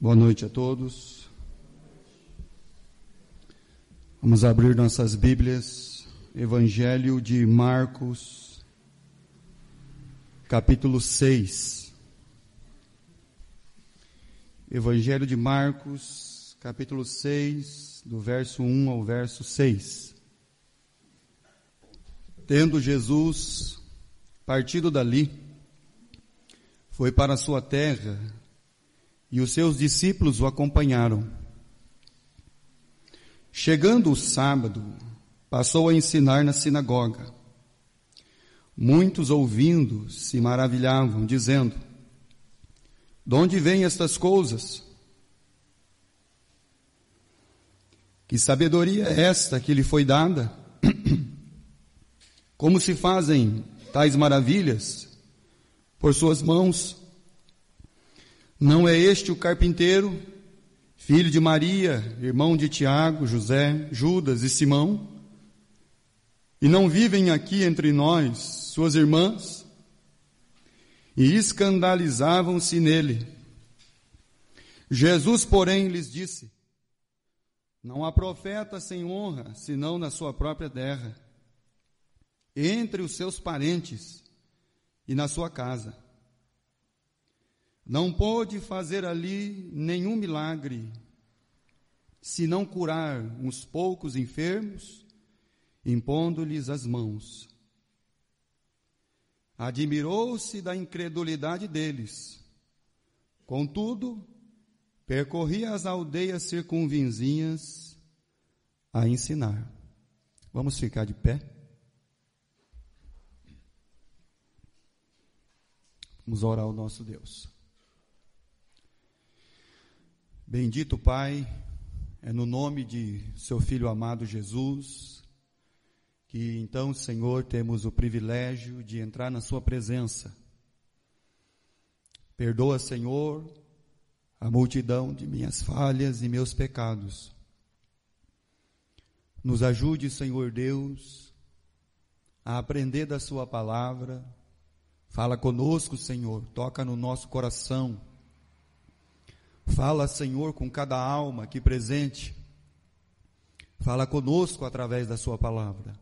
Boa noite a todos. Vamos abrir nossas Bíblias, Evangelho de Marcos, capítulo 6. Evangelho de Marcos, capítulo 6, do verso 1 ao verso 6. Tendo Jesus partido dali, foi para a sua terra, e os seus discípulos o acompanharam. Chegando o sábado, passou a ensinar na sinagoga. Muitos ouvindo se maravilhavam, dizendo: de onde vêm estas coisas? Que sabedoria é esta que lhe foi dada? Como se fazem tais maravilhas por suas mãos? Não é este o carpinteiro, filho de Maria, irmão de Tiago, José, Judas e Simão? E não vivem aqui entre nós suas irmãs? E escandalizavam-se nele. Jesus, porém, lhes disse: não há profeta sem honra, senão na sua própria terra, entre os seus parentes e na sua casa. Não pôde fazer ali nenhum milagre, senão curar uns poucos enfermos, impondo-lhes as mãos. Admirou-se da incredulidade deles. Contudo, percorria as aldeias circunvizinhas a ensinar. Vamos ficar de pé? Vamos orar ao nosso Deus. Bendito Pai, é no nome de seu Filho amado Jesus, que então, Senhor, temos o privilégio de entrar na sua presença. Perdoa, Senhor, a multidão de minhas falhas e meus pecados. Nos ajude, Senhor Deus, a aprender da sua palavra. Fala conosco, Senhor, toca no nosso coração. Fala, Senhor, com cada alma aqui presente. Fala conosco através da sua palavra.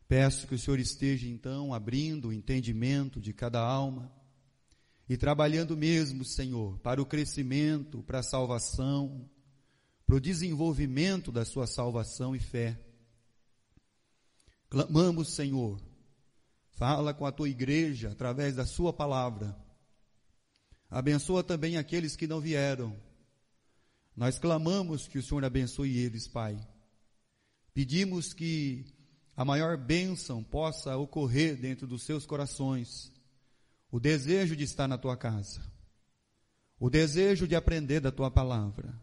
Peço que o Senhor esteja, então, abrindo o entendimento de cada alma e trabalhando mesmo, Senhor, para o crescimento, para a salvação, para o desenvolvimento da sua salvação e fé. Clamamos, Senhor, fala com a tua igreja através da sua palavra. Abençoa também aqueles que não vieram. Nós clamamos que o Senhor abençoe eles, Pai. Pedimos que a maior bênção possa ocorrer dentro dos seus corações. O desejo de estar na tua casa. O desejo de aprender da tua palavra.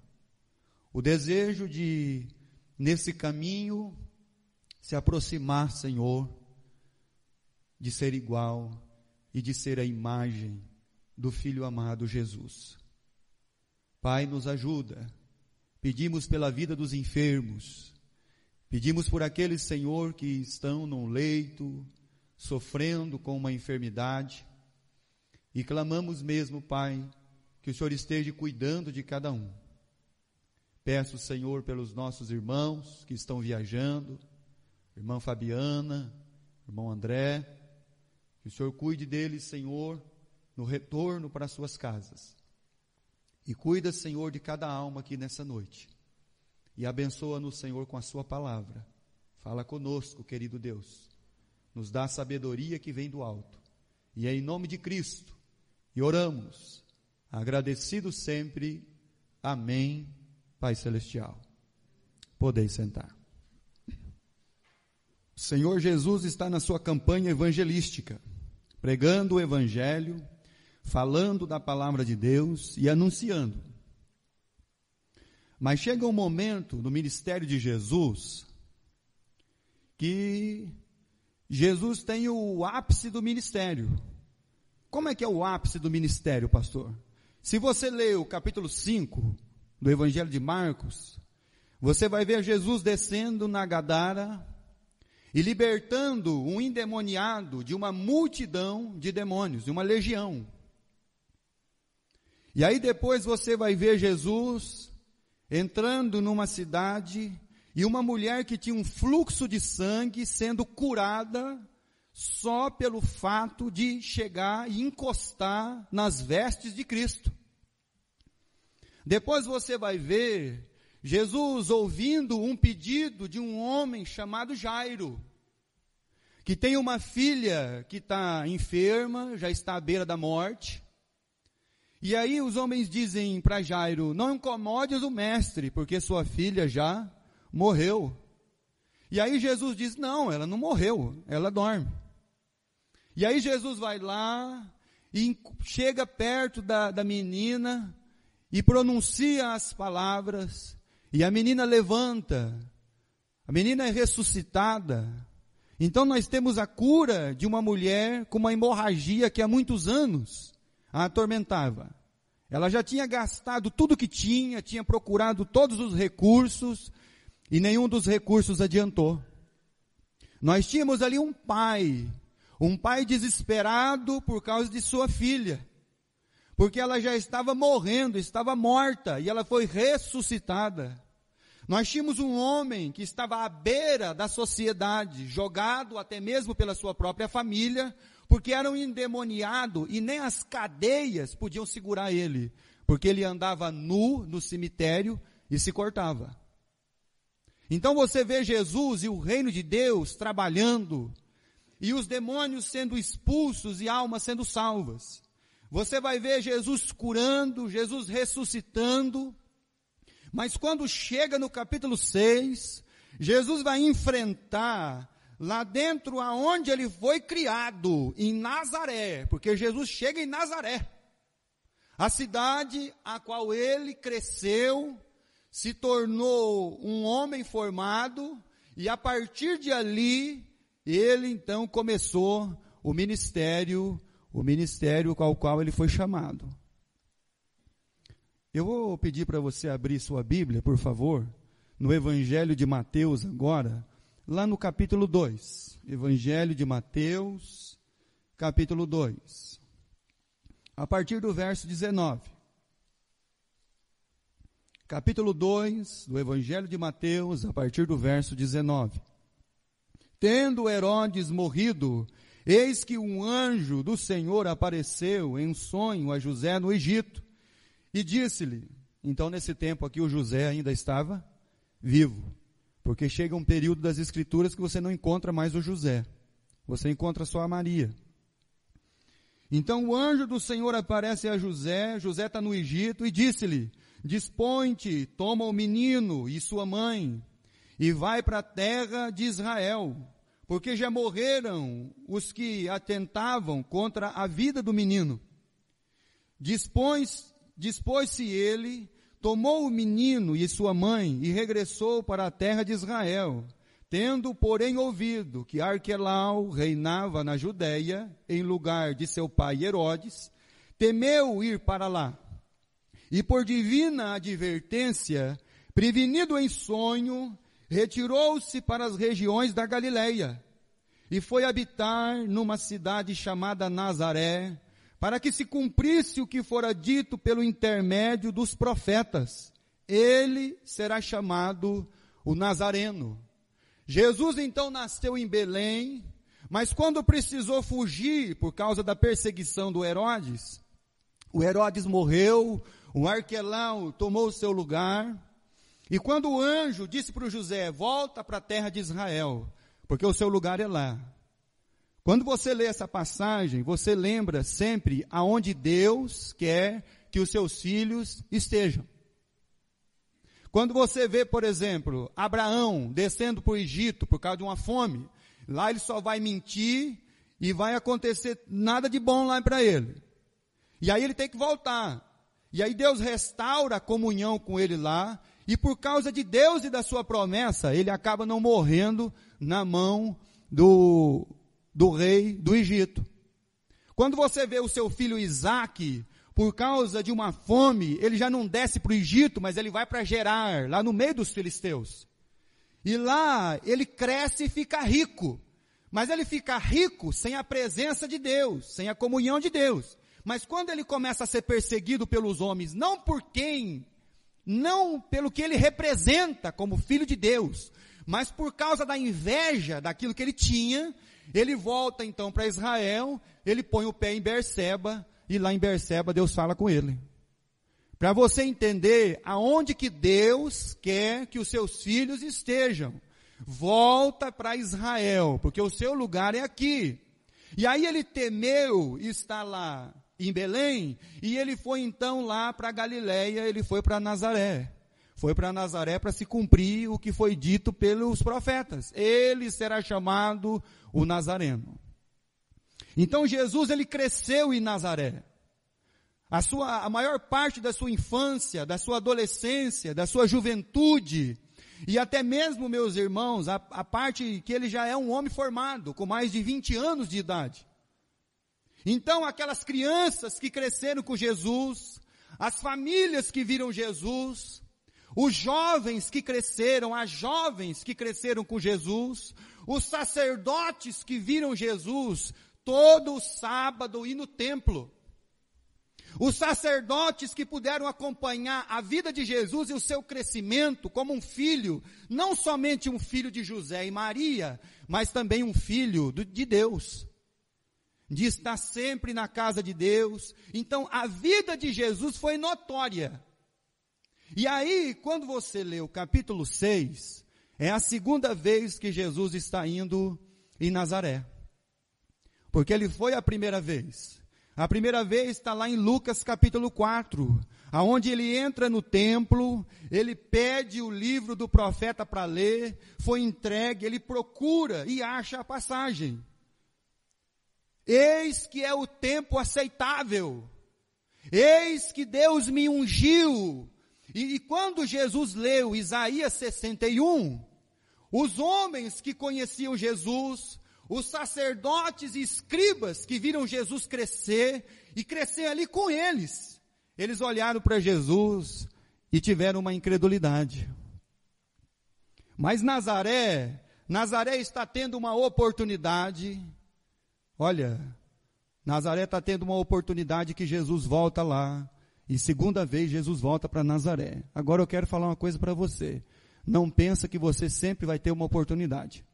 O desejo de, nesse caminho, se aproximar, Senhor, de ser igual e de ser a imagem do Filho amado Jesus. Pai, nos ajuda. Pedimos pela vida dos enfermos. Pedimos por aqueles, Senhor, que estão num leito, sofrendo com uma enfermidade. E clamamos mesmo, Pai, que o Senhor esteja cuidando de cada um. Peço, Senhor, pelos nossos irmãos que estão viajando, irmã Fabiana, irmão André, que o Senhor cuide deles, Senhor, no retorno para suas casas. E cuida, Senhor, de cada alma aqui nessa noite. E abençoa-nos, Senhor, com a sua palavra. Fala conosco, querido Deus. Nos dá a sabedoria que vem do alto. E é em nome de Cristo. E oramos, agradecidos sempre. Amém, Pai Celestial. Podeis sentar. O Senhor Jesus está na sua campanha evangelística, pregando o Evangelho, falando da palavra de Deus e anunciando. Mas chega um momento no ministério de Jesus que Jesus tem o ápice do ministério. Como é que é o ápice do ministério, pastor? Se você ler o capítulo 5 do Evangelho de Marcos, você vai ver Jesus descendo na Gadara e libertando um endemoniado de uma multidão de demônios, de uma legião. E aí depois você vai ver Jesus entrando numa cidade e uma mulher que tinha um fluxo de sangue sendo curada só pelo fato de chegar e encostar nas vestes de Cristo. Depois você vai ver Jesus ouvindo um pedido de um homem chamado Jairo, que tem uma filha que está enferma, já está à beira da morte. E aí os homens dizem para Jairo: não incomodes o mestre, porque sua filha já morreu. E aí Jesus diz: não, ela não morreu, ela dorme. E aí Jesus vai lá e chega perto da menina e pronuncia as palavras, e a menina levanta, a menina é ressuscitada. Então nós temos a cura de uma mulher com uma hemorragia que há muitos anos a atormentava. Ela já tinha gastado tudo que tinha procurado todos os recursos, e nenhum dos recursos adiantou. Nós tínhamos ali um pai desesperado por causa de sua filha, porque ela já estava morrendo, estava morta, e ela foi ressuscitada. Nós tínhamos um homem que estava à beira da sociedade, jogado até mesmo pela sua própria família, porque era um endemoniado e nem as cadeias podiam segurar ele, porque ele andava nu no cemitério e se cortava. Então você vê Jesus e o reino de Deus trabalhando, e os demônios sendo expulsos e almas sendo salvas. Você vai ver Jesus curando, Jesus ressuscitando, mas quando chega no capítulo 6, Jesus vai enfrentar lá dentro aonde ele foi criado, em Nazaré, porque Jesus chega em Nazaré, a cidade a qual ele cresceu, se tornou um homem formado, e a partir de ali, ele então começou o ministério com o qual ele foi chamado. Eu vou pedir para você abrir sua Bíblia, por favor, no Evangelho de Mateus agora, lá no capítulo 2. Evangelho de Mateus, capítulo 2. A partir do verso 19. Capítulo 2 do Evangelho de Mateus, a partir do verso 19. Tendo Herodes morrido, eis que um anjo do Senhor apareceu em sonho a José no Egito, e disse-lhe, então nesse tempo aqui o José ainda estava vivo, porque chega um período das Escrituras que você não encontra mais o José, você encontra só a Maria. Então o anjo do Senhor aparece a José, José está no Egito, e disse-lhe, dispõe-te, toma o menino e sua mãe, e vai para a terra de Israel, porque já morreram os que atentavam contra a vida do menino. Dispôs-se ele, tomou o menino e sua mãe, e regressou para a terra de Israel, tendo, porém, ouvido que Arquelau reinava na Judéia, em lugar de seu pai Herodes, temeu ir para lá. E por divina advertência, prevenido em sonho, retirou-se para as regiões da Galileia, e foi habitar numa cidade chamada Nazaré, para que se cumprisse o que fora dito pelo intermédio dos profetas. Ele será chamado o Nazareno. Jesus então nasceu em Belém, mas quando precisou fugir por causa da perseguição do Herodes, o Herodes morreu, o Arquelau tomou o seu lugar, e quando o anjo disse para o José, volta para a terra de Israel, porque o seu lugar é lá. Quando você lê essa passagem, você lembra sempre aonde Deus quer que os seus filhos estejam. Quando você vê, por exemplo, Abraão descendo para o Egito por causa de uma fome, lá ele só vai mentir e vai acontecer nada de bom lá para ele. E aí ele tem que voltar. E aí Deus restaura a comunhão com ele lá, e por causa de Deus e da sua promessa, ele acaba não morrendo na mão do rei do Egito. Quando você vê o seu filho Isaque, por causa de uma fome, ele já não desce para o Egito, mas ele vai para Gerar, lá no meio dos filisteus. E lá ele cresce e fica rico. Mas ele fica rico sem a presença de Deus, sem a comunhão de Deus. Mas quando ele começa a ser perseguido pelos homens, não pelo que ele representa como filho de Deus, mas por causa da inveja daquilo que ele tinha, ele volta então para Israel, ele põe o pé em Berseba, e lá em Berseba Deus fala com ele. Para você entender aonde que Deus quer que os seus filhos estejam. Volta para Israel, porque o seu lugar é aqui. E aí ele temeu estar lá em Belém, e ele foi então lá para Galiléia, ele foi para Nazaré. Foi para Nazaré para se cumprir o que foi dito pelos profetas. Ele será chamado o Nazareno. Então Jesus, ele cresceu em Nazaré. A maior parte da sua infância, da sua adolescência, da sua juventude, e até mesmo, meus irmãos, a parte que ele já é um homem formado, com mais de 20 anos de idade. Então, aquelas crianças que cresceram com Jesus, as famílias que viram Jesus, os jovens que cresceram, as jovens que cresceram com Jesus, os sacerdotes que viram Jesus todo sábado ir no templo, os sacerdotes que puderam acompanhar a vida de Jesus e o seu crescimento como um filho, não somente um filho de José e Maria, mas também um filho de Deus, de estar sempre na casa de Deus. Então a vida de Jesus foi notória. E aí, quando você lê o capítulo 6, é a segunda vez que Jesus está indo em Nazaré. Porque ele foi a primeira vez. A primeira vez está lá em Lucas capítulo 4, aonde ele entra no templo, ele pede o livro do profeta para ler, foi entregue, ele procura e acha a passagem. Eis que é o tempo aceitável, eis que Deus me ungiu. E quando Jesus leu Isaías 61, os homens que conheciam Jesus, os sacerdotes e escribas que viram Jesus crescer, e crescer ali com eles, eles olharam para Jesus e tiveram uma incredulidade. Mas Nazaré está tendo uma oportunidade. Olha, Nazaré está tendo uma oportunidade que Jesus volta lá, e segunda vez Jesus volta para Nazaré. Agora eu quero falar uma coisa para você. Não pensa que você sempre vai ter uma oportunidade.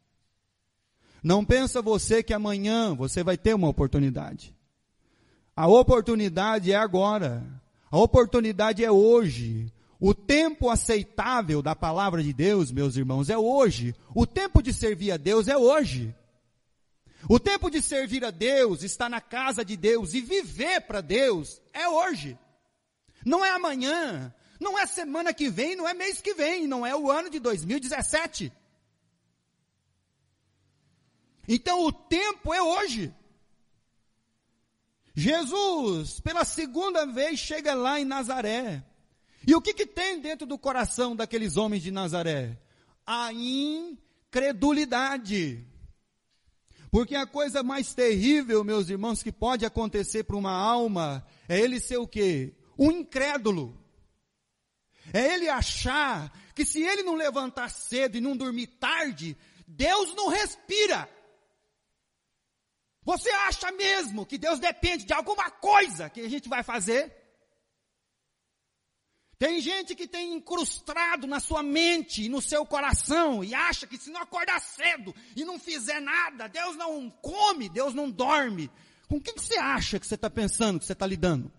Não pensa você que amanhã você vai ter uma oportunidade. A oportunidade é agora. A oportunidade é hoje. O tempo aceitável da palavra de Deus, meus irmãos, é hoje. O tempo de servir a Deus é hoje. O tempo de servir a Deus, estar na casa de Deus e viver para Deus é hoje. Não é amanhã, não é semana que vem, não é mês que vem, não é o ano de 2017. Então o tempo é hoje. Jesus, pela segunda vez, chega lá em Nazaré. E o que tem dentro do coração daqueles homens de Nazaré? A incredulidade. Porque a coisa mais terrível, meus irmãos, que pode acontecer para uma alma, é ele ser o quê? Um incrédulo. É ele achar que se ele não levantar cedo e não dormir tarde, Deus não respira. Você acha mesmo que Deus depende de alguma coisa que a gente vai fazer? Tem gente que tem incrustado na sua mente e no seu coração e acha que se não acordar cedo e não fizer nada, Deus não come, Deus não dorme. Com o que você acha que você está pensando, que você está lidando?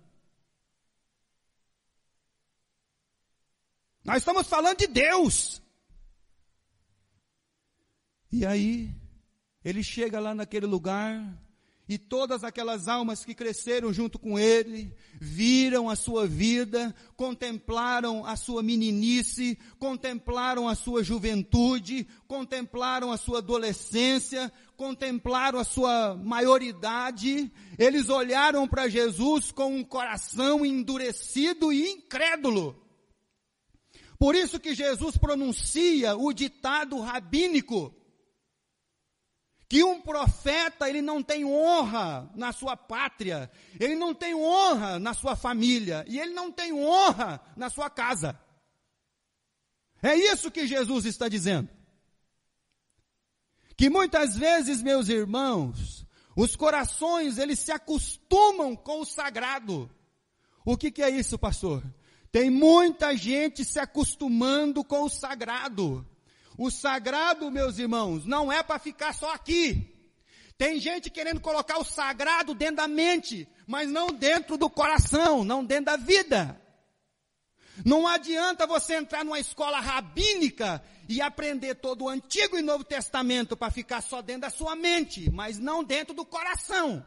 Nós estamos falando de Deus. E aí, ele chega lá naquele lugar, e todas aquelas almas que cresceram junto com ele, viram a sua vida, contemplaram a sua meninice, contemplaram a sua juventude, contemplaram a sua adolescência, contemplaram a sua maioridade. Eles olharam para Jesus com um coração endurecido e incrédulo. Por isso que Jesus pronuncia o ditado rabínico, que um profeta, ele não tem honra na sua pátria, ele não tem honra na sua família, e ele não tem honra na sua casa. É isso que Jesus está dizendo. Que muitas vezes, meus irmãos, Os corações, eles se acostumam com o sagrado. O que é isso, pastor? Tem muita gente se acostumando com o sagrado. O sagrado, meus irmãos, não é para ficar só aqui. Tem gente querendo colocar o sagrado dentro da mente, mas não dentro do coração, não dentro da vida. Não adianta você entrar numa escola rabínica e aprender todo o Antigo e Novo Testamento para ficar só dentro da sua mente, mas não dentro do coração.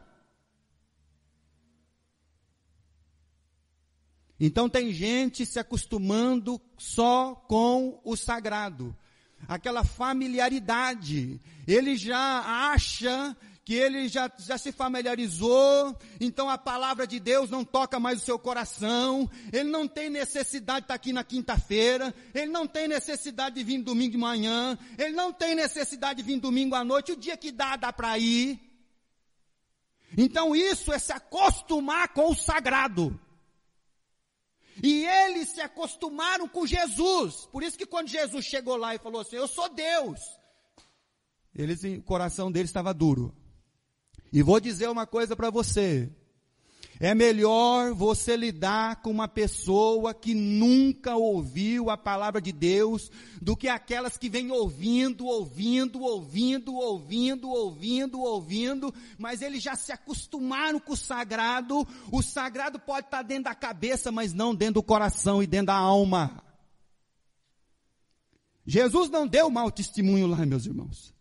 Então tem gente se acostumando só com o sagrado, aquela familiaridade. Ele já acha que ele já se familiarizou, então a palavra de Deus não toca mais o seu coração, ele não tem necessidade de estar aqui na quinta-feira, ele não tem necessidade de vir domingo de manhã, ele não tem necessidade de vir domingo à noite, o dia que dá para ir. Então isso é se acostumar com o sagrado. E eles se acostumaram com Jesus. Por isso que quando Jesus chegou lá e falou assim, eu sou Deus, o coração deles estava duro. E vou dizer uma coisa para você. É melhor você lidar com uma pessoa que nunca ouviu a palavra de Deus, do que aquelas que vêm ouvindo, mas eles já se acostumaram com o sagrado. O sagrado pode estar dentro da cabeça, mas não dentro do coração e dentro da alma. Jesus não deu mau testemunho lá, meus irmãos.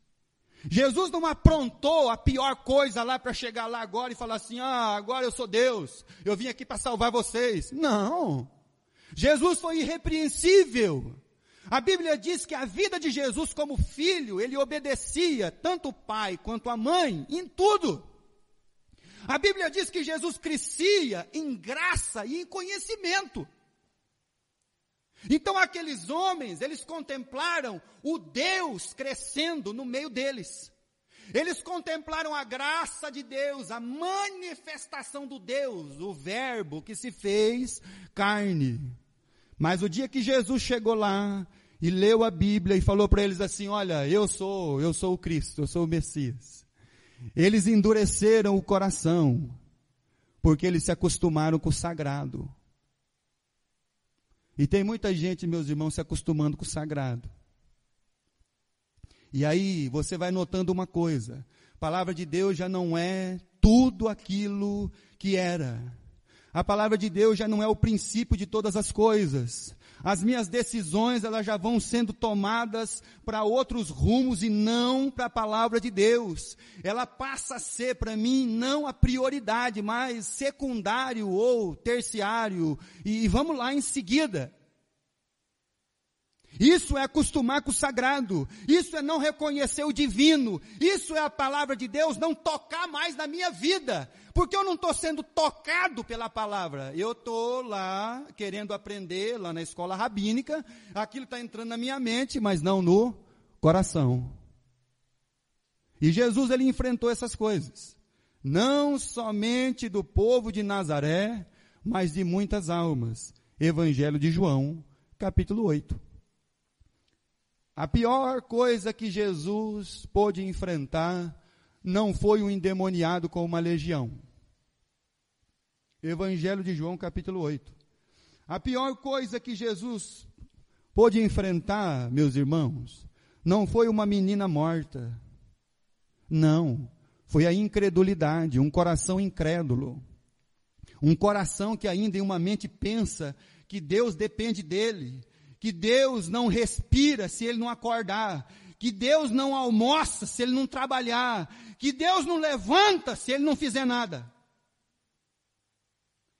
Jesus não aprontou a pior coisa lá para chegar lá agora e falar assim, agora eu sou Deus, eu vim aqui para salvar vocês. Não. Jesus foi irrepreensível. A Bíblia diz que a vida de Jesus como filho, ele obedecia tanto o pai quanto a mãe em tudo. A Bíblia diz que Jesus crescia em graça e em conhecimento. Então aqueles homens, eles contemplaram o Deus crescendo no meio deles. Eles contemplaram a graça de Deus, a manifestação do Deus, o verbo que se fez carne. Mas o dia que Jesus chegou lá e leu a Bíblia e falou para eles assim, olha, eu sou o Cristo, eu sou o Messias. Eles endureceram o coração, porque eles se acostumaram com o sagrado. E tem muita gente, meus irmãos, se acostumando com o sagrado. E aí você vai notando uma coisa. A palavra de Deus já não é tudo aquilo que era. A palavra de Deus já não é o princípio de todas as coisas. As minhas decisões, elas já vão sendo tomadas para outros rumos e não para a palavra de Deus. Ela passa a ser para mim não a prioridade, mas secundário ou terciário. E vamos lá em seguida. Isso é acostumar com o sagrado. Isso é não reconhecer o divino. Isso é a palavra de Deus não tocar mais na minha vida. Porque eu não estou sendo tocado pela palavra. Eu estou lá querendo aprender, lá na escola rabínica. Aquilo está entrando na minha mente, mas não no coração. E Jesus, ele enfrentou essas coisas. Não somente do povo de Nazaré, mas de muitas almas. Evangelho de João, capítulo 8. A pior coisa que Jesus pôde enfrentar não foi um endemoniado com uma legião. Evangelho de João, capítulo 8. A pior coisa que Jesus pôde enfrentar, meus irmãos, não foi uma menina morta. Não, foi a incredulidade, um coração incrédulo. Um coração que ainda em uma mente pensa que Deus depende dele. Que Deus não respira se ele não acordar, que Deus não almoça se ele não trabalhar, que Deus não levanta se ele não fizer nada.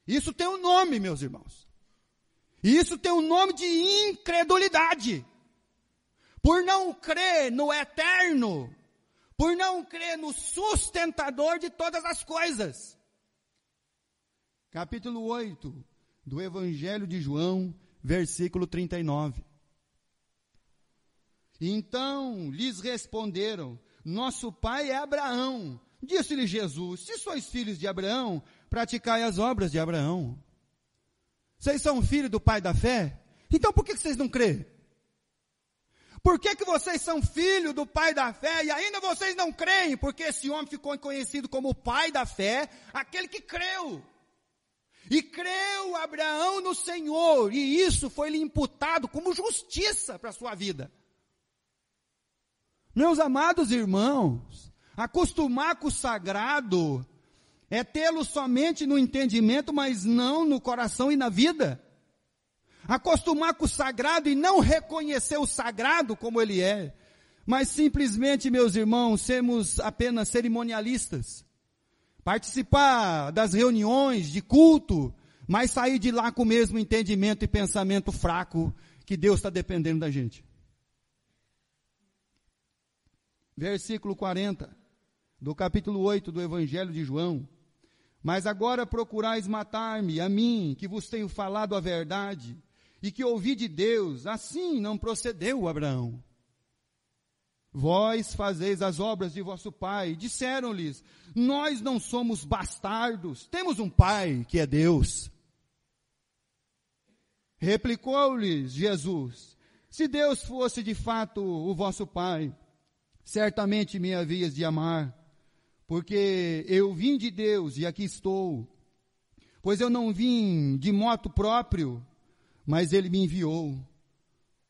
Isso tem um nome, meus irmãos. Isso tem um nome de incredulidade. Por não crer no eterno, por não crer no sustentador de todas as coisas. Capítulo 8 do Evangelho de João, versículo 39. Então lhes responderam, nosso pai é Abraão. Disse-lhe Jesus, se sois filhos de Abraão, praticai as obras de Abraão. Vocês são filhos do pai da fé? Então por que vocês não crêem? Por que vocês são filhos do pai da fé e ainda vocês não creem? Porque esse homem ficou conhecido como o pai da fé, aquele que creu. E creu Abraão no Senhor, e isso foi lhe imputado como justiça para a sua vida. Meus amados irmãos, acostumar com o sagrado é tê-lo somente no entendimento, mas não no coração e na vida. Acostumar com o sagrado e não reconhecer o sagrado como ele é, mas simplesmente, meus irmãos, sermos apenas cerimonialistas. Participar das reuniões de culto, mas sair de lá com o mesmo entendimento e pensamento fraco que Deus está dependendo da gente. Versículo 40, do capítulo 8 do Evangelho de João. Mas agora procurais matar-me, a mim, que vos tenho falado a verdade, e que ouvi de Deus, assim não procedeu Abraão. Vós fazeis as obras de vosso pai. Disseram-lhes, nós não somos bastardos, temos um pai que é Deus. Replicou-lhes Jesus, se Deus fosse de fato o vosso pai, certamente me havias de amar, porque eu vim de Deus e aqui estou, pois eu não vim de moto próprio, mas ele me enviou.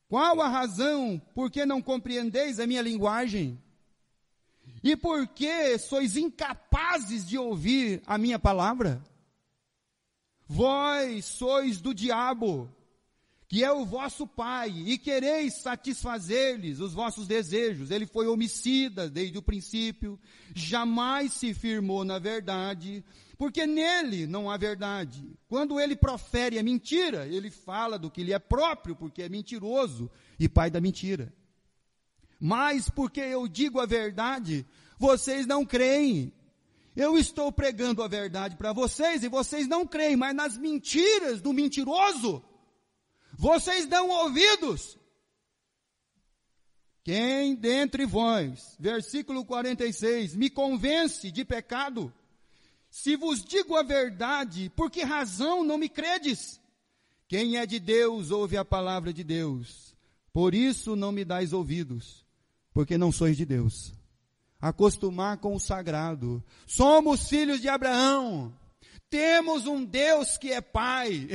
Qual a razão por que não compreendeis a minha linguagem? E por que sois incapazes de ouvir a minha palavra? Vós sois do diabo, que é o vosso pai, e quereis satisfazer-lhes os vossos desejos. Ele foi homicida desde o princípio, jamais se firmou na verdade, porque nele não há verdade. Quando ele profere a mentira, ele fala do que lhe é próprio, porque é mentiroso e pai da mentira. Mas porque eu digo a verdade, vocês não creem. Eu estou pregando a verdade para vocês e vocês não creem, mas nas mentiras do mentiroso, vocês dão ouvidos. Quem dentre vós, versículo 46, me convence de pecado? Se vos digo a verdade, por que razão não me credes? Quem é de Deus, ouve a palavra de Deus. Por isso não me dais ouvidos, porque não sois de Deus. Acostumar com o sagrado. Somos filhos de Abraão. Temos um Deus que é Pai.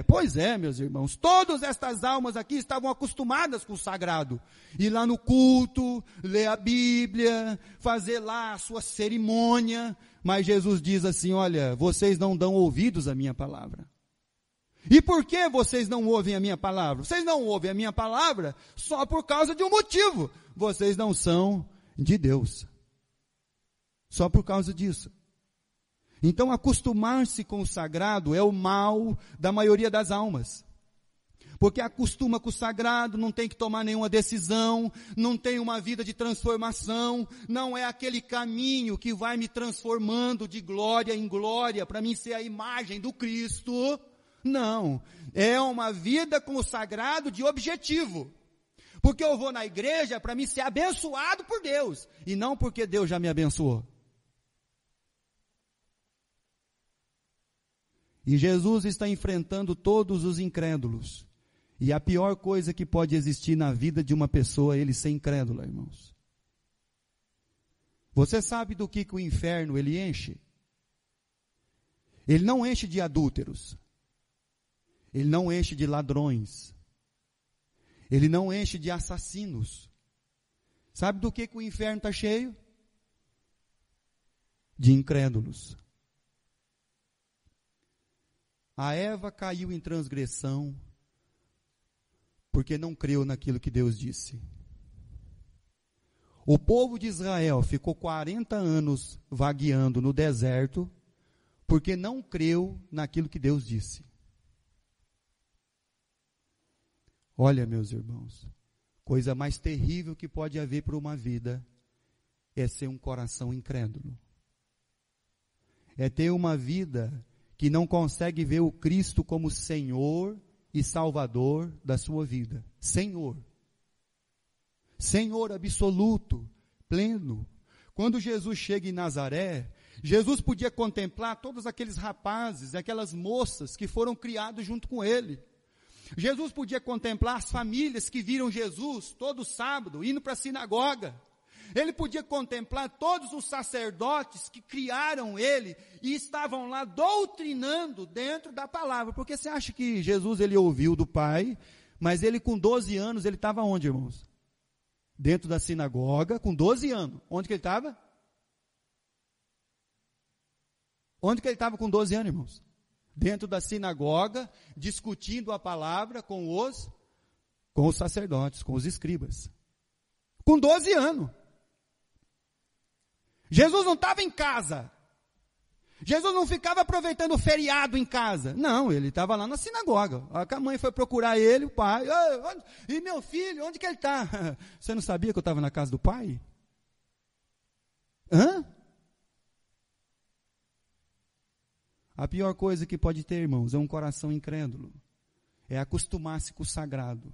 Pois é, meus irmãos. Todas estas almas aqui estavam acostumadas com o sagrado. Ir lá no culto, ler a Bíblia, fazer lá a sua cerimônia. Mas Jesus diz assim, olha, vocês não dão ouvidos à minha palavra. E por que vocês não ouvem a minha palavra? Vocês não ouvem a minha palavra só por causa de um motivo. Vocês não são de Deus. Só por causa disso. Então, acostumar-se com o sagrado é o mal da maioria das almas. Porque acostuma com o sagrado, não tem que tomar nenhuma decisão, não tem uma vida de transformação, não é aquele caminho que vai me transformando de glória em glória, para mim ser a imagem do Cristo. Não, é uma vida com o sagrado de objetivo. Porque eu vou na igreja para me ser abençoado por Deus, e não porque Deus já me abençoou. E Jesus está enfrentando todos os incrédulos. E a pior coisa que pode existir na vida de uma pessoa é ele ser incrédulo, irmãos. Você sabe do que o inferno ele enche? Ele não enche de adúlteros. Ele não enche de ladrões. Ele não enche de assassinos. Sabe do que o inferno está cheio? De incrédulos. A Eva caiu em transgressão porque não creu naquilo que Deus disse. O povo de Israel ficou 40 anos vagueando no deserto porque não creu naquilo que Deus disse. Olha, meus irmãos, coisa mais terrível que pode haver para uma vida é ser um coração incrédulo. É ter uma vida que não consegue ver o Cristo como Senhor e Salvador da sua vida. Senhor. Senhor absoluto, pleno. Quando Jesus chega em Nazaré, Jesus podia contemplar todos aqueles rapazes, aquelas moças que foram criados junto com ele. Jesus podia contemplar as famílias que viram Jesus todo sábado, indo para a sinagoga. Ele podia contemplar todos os sacerdotes que criaram ele e estavam lá doutrinando dentro da palavra. Porque você acha que Jesus ele ouviu do Pai, mas ele com 12 anos, ele estava onde, irmãos? Dentro da sinagoga, com 12 anos. Onde que ele estava? Onde que ele estava com 12 anos, irmãos? Dentro da sinagoga, discutindo a palavra com os sacerdotes, com os escribas. Com 12 anos. Jesus não estava em casa. Jesus não ficava aproveitando o feriado em casa. Não, ele estava lá na sinagoga. A mãe foi procurar ele, o pai. E meu filho, onde que ele está? Você não sabia que eu estava na casa do pai? Hã? A pior coisa que pode ter, irmãos, é um coração incrédulo. É acostumar-se com o sagrado.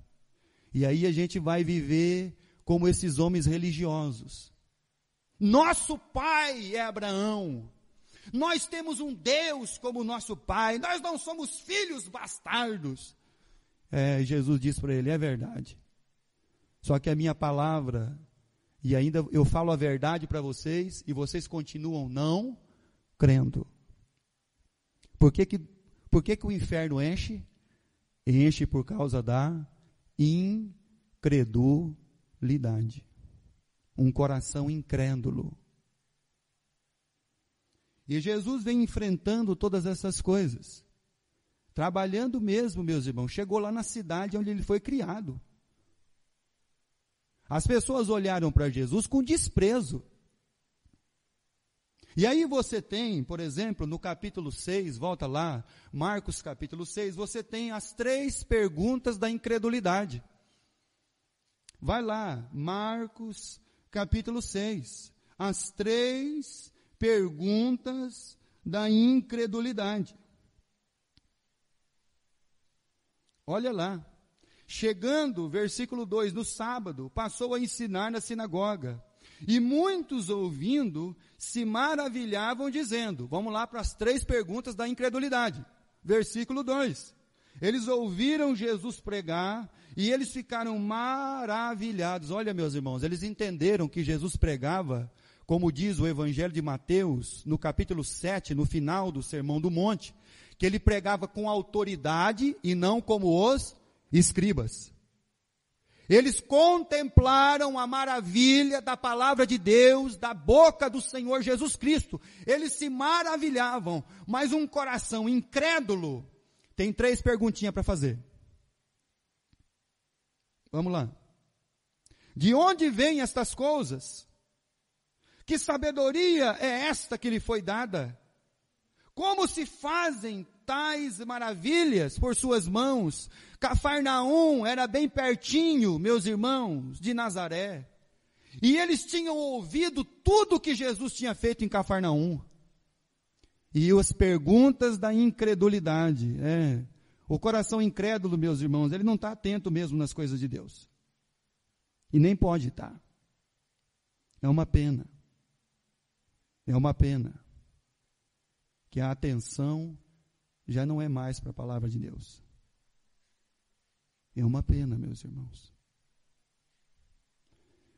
E aí a gente vai viver como esses homens religiosos. Nosso pai é Abraão. Nós temos um Deus como nosso pai. Nós não somos filhos bastardos. Jesus disse para ele, é verdade. Só que a minha palavra, e ainda eu falo a verdade para vocês, e vocês continuam não crendo. Por que o inferno enche? Enche por causa da incredulidade. Um coração incrédulo. E Jesus vem enfrentando todas essas coisas. Trabalhando mesmo, meus irmãos. Chegou lá na cidade onde ele foi criado. As pessoas olharam para Jesus com desprezo. E aí você tem, por exemplo, no capítulo 6, volta lá, Marcos capítulo 6, você tem as 3 perguntas da incredulidade. Vai lá, Marcos capítulo 6, as 3 perguntas da incredulidade. Olha lá, chegando, versículo 2, no sábado, passou a ensinar na sinagoga. E muitos ouvindo se maravilhavam dizendo, vamos lá para as 3 perguntas da incredulidade. Versículo 2, eles ouviram Jesus pregar e eles ficaram maravilhados. Olha, meus irmãos, eles entenderam que Jesus pregava, como diz o Evangelho de Mateus, no capítulo 7, no final do Sermão do Monte, que ele pregava com autoridade e não como os escribas. Eles contemplaram a maravilha da palavra de Deus, da boca do Senhor Jesus Cristo. Eles se maravilhavam, mas um coração incrédulo tem 3 perguntinhas para fazer. Vamos lá. De onde vêm estas coisas? Que sabedoria é esta que lhe foi dada? Como se fazem tais maravilhas por suas mãos? Cafarnaum era bem pertinho, meus irmãos, de Nazaré. E eles tinham ouvido tudo que Jesus tinha feito em Cafarnaum. E as perguntas da incredulidade. O coração incrédulo, meus irmãos, ele não está atento mesmo nas coisas de Deus. E nem pode estar. É uma pena. É uma pena. Que a atenção já não é mais para a palavra de Deus. É uma pena, meus irmãos.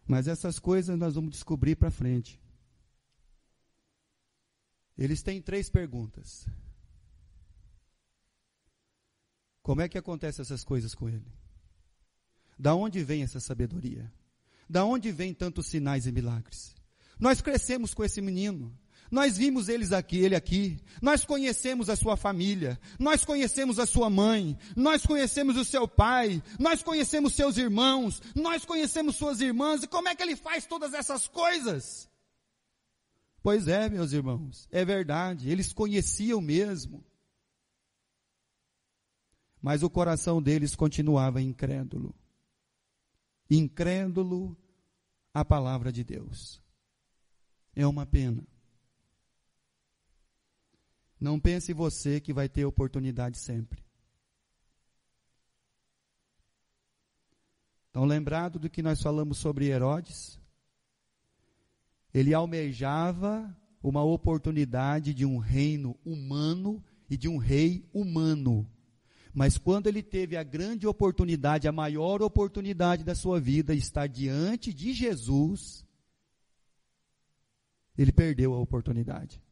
Mas essas coisas nós vamos descobrir para frente. Eles têm 3 perguntas. Como é que acontecem essas coisas com ele? Da onde vem essa sabedoria? Da onde vem tantos sinais e milagres? Nós crescemos com esse menino. Nós vimos ele aqui, nós conhecemos a sua família, nós conhecemos a sua mãe, nós conhecemos o seu pai, nós conhecemos seus irmãos, nós conhecemos suas irmãs, e como é que ele faz todas essas coisas? Pois é, meus irmãos, é verdade, eles conheciam mesmo, mas o coração deles continuava incrédulo à palavra de Deus. É uma pena. Não pense você que vai ter oportunidade sempre. Então, lembrado do que nós falamos sobre Herodes, ele almejava uma oportunidade de um reino humano e de um rei humano. Mas quando ele teve a grande oportunidade, a maior oportunidade da sua vida, estar diante de Jesus, ele perdeu a oportunidade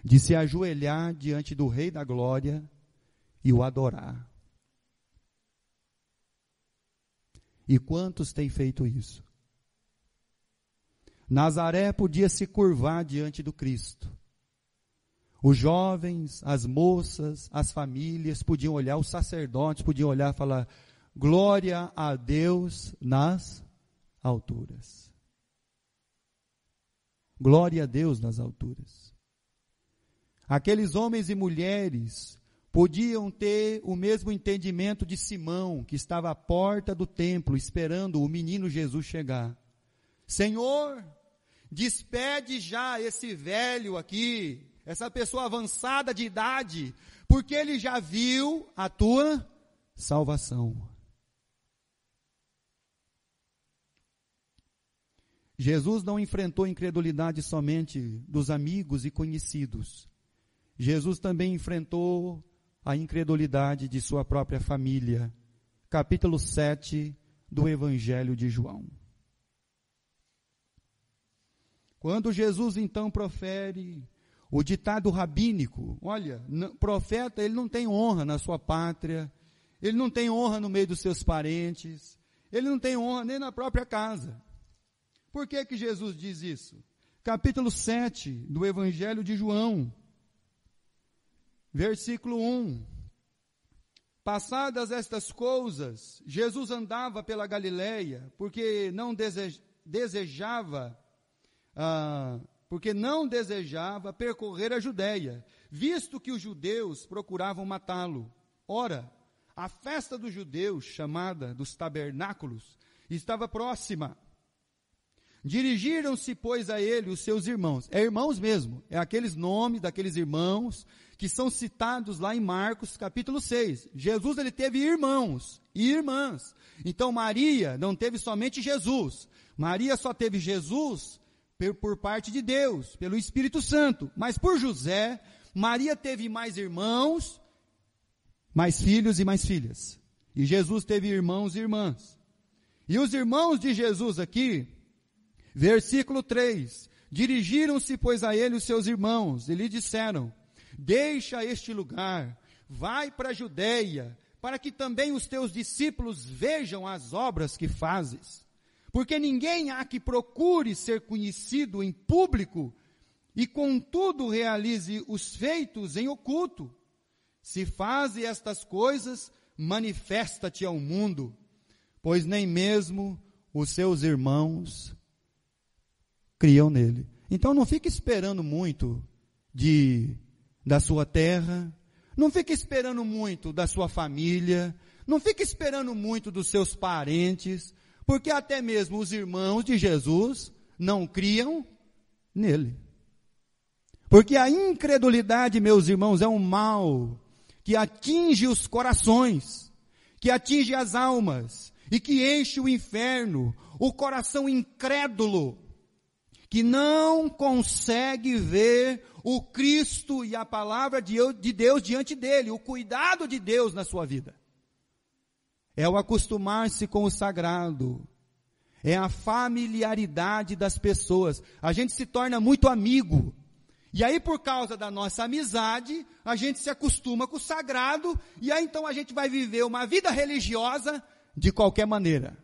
de se ajoelhar diante do Rei da Glória e o adorar. E quantos têm feito isso? Nazaré podia se curvar diante do Cristo. Os jovens, as moças, as famílias podiam olhar, os sacerdotes podiam olhar e falar: glória a Deus nas alturas. Glória a Deus nas alturas. Aqueles homens e mulheres podiam ter o mesmo entendimento de Simão, que estava à porta do templo, esperando o menino Jesus chegar. Senhor, despede já esse velho aqui, essa pessoa avançada de idade, porque ele já viu a tua salvação. Jesus não enfrentou incredulidade somente dos amigos e conhecidos. Jesus também enfrentou a incredulidade de sua própria família. Capítulo 7 do Evangelho de João. Quando Jesus então profere o ditado rabínico, olha, profeta, ele não tem honra na sua pátria, ele não tem honra no meio dos seus parentes, ele não tem honra nem na própria casa. Por que que Jesus diz isso? Capítulo 7 do Evangelho de João, versículo 1. Passadas estas coisas, Jesus andava pela Galileia, porque não desejava percorrer a Judéia, visto que os judeus procuravam matá-lo. Ora, a festa dos judeus, chamada dos tabernáculos, estava próxima. Dirigiram-se, pois, a ele os seus irmãos. É irmãos mesmo, é aqueles nomes daqueles irmãos que são citados lá em Marcos, capítulo 6. Jesus, ele teve irmãos e irmãs. Então, Maria não teve somente Jesus. Maria só teve Jesus por parte de Deus, pelo Espírito Santo. Mas por José, Maria teve mais irmãos, mais filhos e mais filhas. E Jesus teve irmãos e irmãs. E os irmãos de Jesus aqui, versículo 3, dirigiram-se, pois, a ele os seus irmãos, e lhe disseram: deixa este lugar, vai para a Judéia, para que também os teus discípulos vejam as obras que fazes. Porque ninguém há que procure ser conhecido em público e contudo realize os feitos em oculto. Se faze estas coisas, manifesta-te ao mundo, pois nem mesmo os seus irmãos criam nele. Então não fique esperando muito da sua terra, não fique esperando muito da sua família, não fique esperando muito dos seus parentes, porque até mesmo os irmãos de Jesus não criam nele. Porque a incredulidade, meus irmãos, é um mal que atinge os corações, que atinge as almas e que enche o inferno, o coração incrédulo, que não consegue ver o Cristo e a palavra de Deus diante dele, o cuidado de Deus na sua vida. É o acostumar-se com o sagrado, é a familiaridade das pessoas. A gente se torna muito amigo, e aí por causa da nossa amizade, a gente se acostuma com o sagrado, e aí então a gente vai viver uma vida religiosa de qualquer maneira.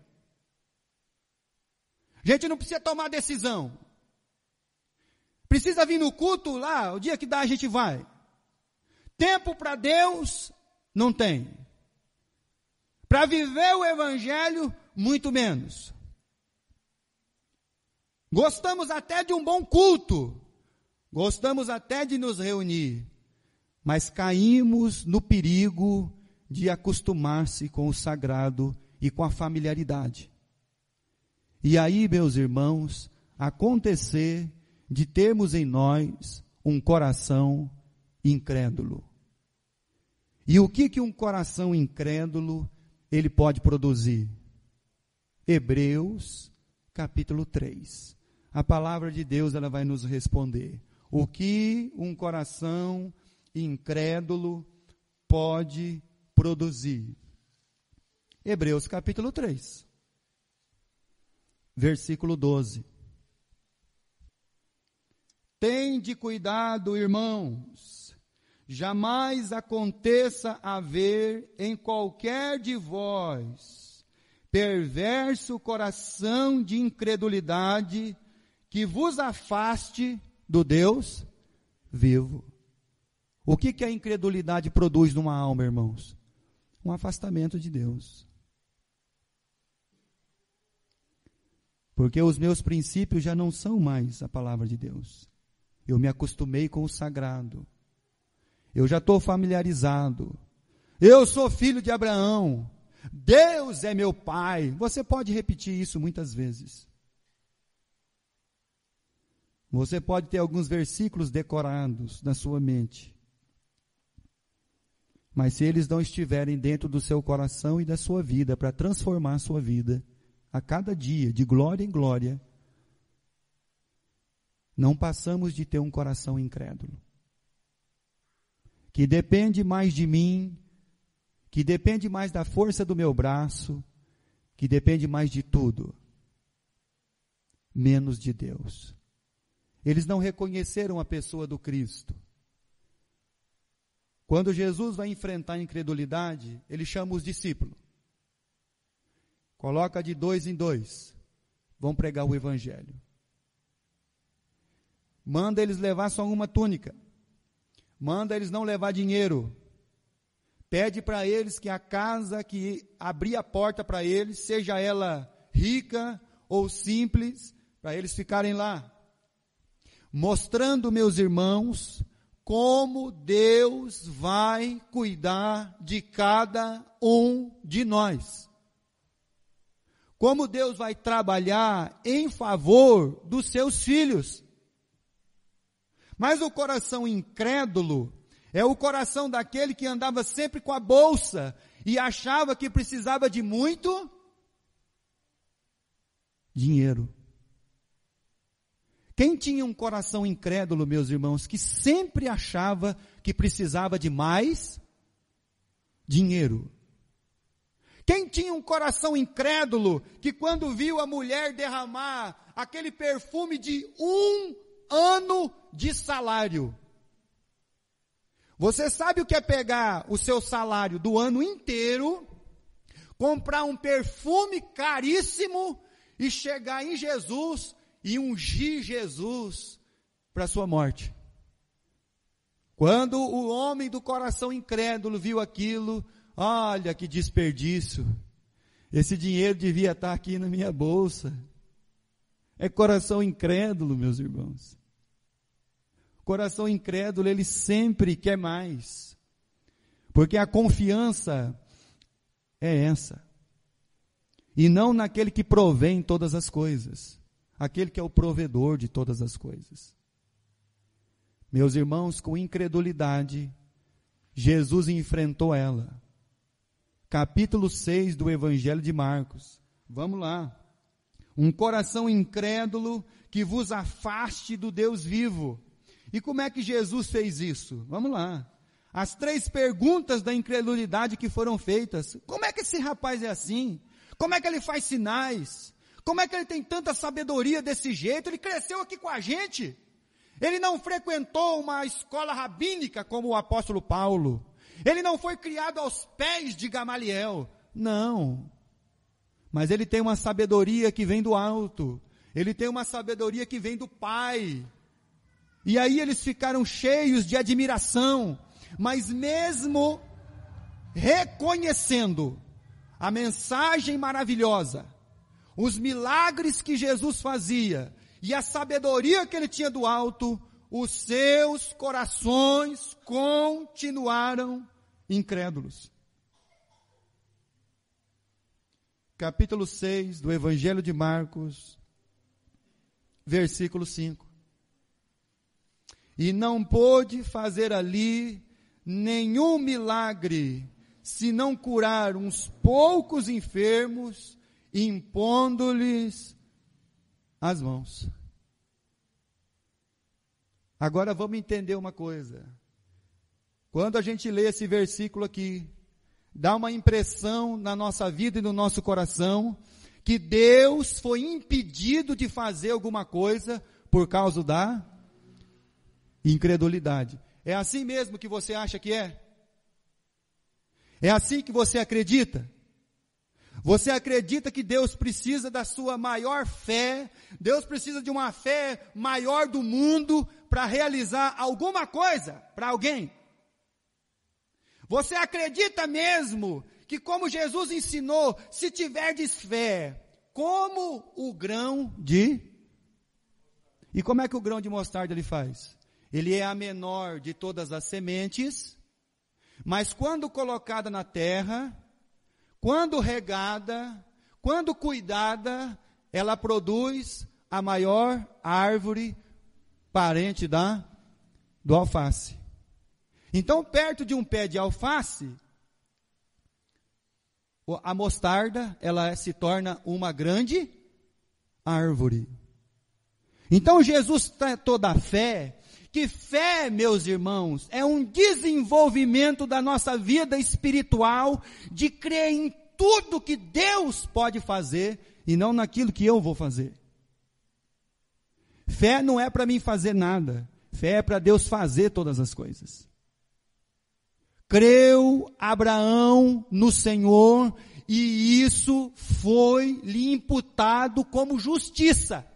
A gente não precisa tomar decisão. Precisa vir no culto lá, o dia que dá a gente vai. Tempo para Deus, não tem. Para viver o Evangelho, muito menos. Gostamos até de um bom culto. Gostamos até de nos reunir. Mas caímos no perigo de acostumar-se com o sagrado e com a familiaridade. E aí, meus irmãos, acontecer de termos em nós um coração incrédulo. E o que um coração incrédulo ele pode produzir? Hebreus, capítulo 3. A palavra de Deus ela vai nos responder. O que um coração incrédulo pode produzir? Hebreus capítulo 3, versículo 12. Tende cuidado, irmãos, jamais aconteça haver em qualquer de vós perverso coração de incredulidade que vos afaste do Deus vivo. O que a incredulidade produz numa alma, irmãos? Um afastamento de Deus. Porque os meus princípios já não são mais a palavra de Deus. Eu me acostumei com o sagrado. Eu já estou familiarizado. Eu sou filho de Abraão. Deus é meu pai. Você pode repetir isso muitas vezes. Você pode ter alguns versículos decorados na sua mente. Mas se eles não estiverem dentro do seu coração e da sua vida, para transformar a sua vida, a cada dia, de glória em glória, não passamos de ter um coração incrédulo. Que depende mais de mim, que depende mais da força do meu braço, que depende mais de tudo, menos de Deus. Eles não reconheceram a pessoa do Cristo. Quando Jesus vai enfrentar a incredulidade, ele chama os discípulos. Coloca de 2 em 2. Vão pregar o evangelho. Manda eles levar só uma túnica. Manda eles não levar dinheiro. Pede para eles que a casa que abrir a porta para eles, seja ela rica ou simples, para eles ficarem lá. Mostrando, meus irmãos, como Deus vai cuidar de cada um de nós. Como Deus vai trabalhar em favor dos seus filhos. Mas o coração incrédulo é o coração daquele que andava sempre com a bolsa e achava que precisava de muito dinheiro. Quem tinha um coração incrédulo, meus irmãos, que sempre achava que precisava de mais dinheiro? Quem tinha um coração incrédulo, que quando viu a mulher derramar aquele perfume de 1 ano de salário? Você sabe o que é pegar o seu salário do ano inteiro, comprar um perfume caríssimo e chegar em Jesus e ungir Jesus para a sua morte? Quando o homem do coração incrédulo viu aquilo, olha que desperdício, esse dinheiro devia estar aqui na minha bolsa. É coração incrédulo, meus irmãos. Coração incrédulo, ele sempre quer mais. Porque a confiança é essa. E não naquele que provém todas as coisas. Aquele que é o provedor de todas as coisas. Meus irmãos, com incredulidade, Jesus enfrentou ela. Capítulo 6 do Evangelho de Marcos. Vamos lá. Um coração incrédulo que vos afaste do Deus vivo. E como é que Jesus fez isso? Vamos lá. As 3 perguntas da incredulidade que foram feitas. Como é que esse rapaz é assim? Como é que ele faz sinais? Como é que ele tem tanta sabedoria desse jeito? Ele cresceu aqui com a gente. Ele não frequentou uma escola rabínica como o apóstolo Paulo. Ele não foi criado aos pés de Gamaliel. Não. Mas ele tem uma sabedoria que vem do alto. Ele tem uma sabedoria que vem do Pai. E aí eles ficaram cheios de admiração. Mas mesmo reconhecendo a mensagem maravilhosa, os milagres que Jesus fazia e a sabedoria que ele tinha do alto, os seus corações continuaram incrédulos. Capítulo 6 do Evangelho de Marcos, versículo 5. E não pôde fazer ali nenhum milagre, senão curar uns poucos enfermos, impondo-lhes as mãos. Agora vamos entender uma coisa. Quando a gente lê esse versículo aqui, dá uma impressão na nossa vida e no nosso coração que Deus foi impedido de fazer alguma coisa por causa da incredulidade. É assim mesmo que você acha que é? É assim que você acredita? Você acredita que Deus precisa da sua maior fé? Deus precisa de uma fé maior do mundo para realizar alguma coisa para alguém? Você acredita mesmo que, como Jesus ensinou, se tiverdes fé, como o grão de... E como é que o grão de mostarda ele faz? Ele é a menor de todas as sementes, mas quando colocada na terra, quando regada, quando cuidada, ela produz a maior árvore parente do alface. Então, perto de um pé de alface, a mostarda, ela se torna uma grande árvore. Então, Jesus tratou da fé, que fé, meus irmãos, é um desenvolvimento da nossa vida espiritual, de crer em tudo que Deus pode fazer, e não naquilo que eu vou fazer. Fé não é para mim fazer nada, fé é para Deus fazer todas as coisas. Creu Abraão no Senhor, e isso foi lhe imputado como justiça.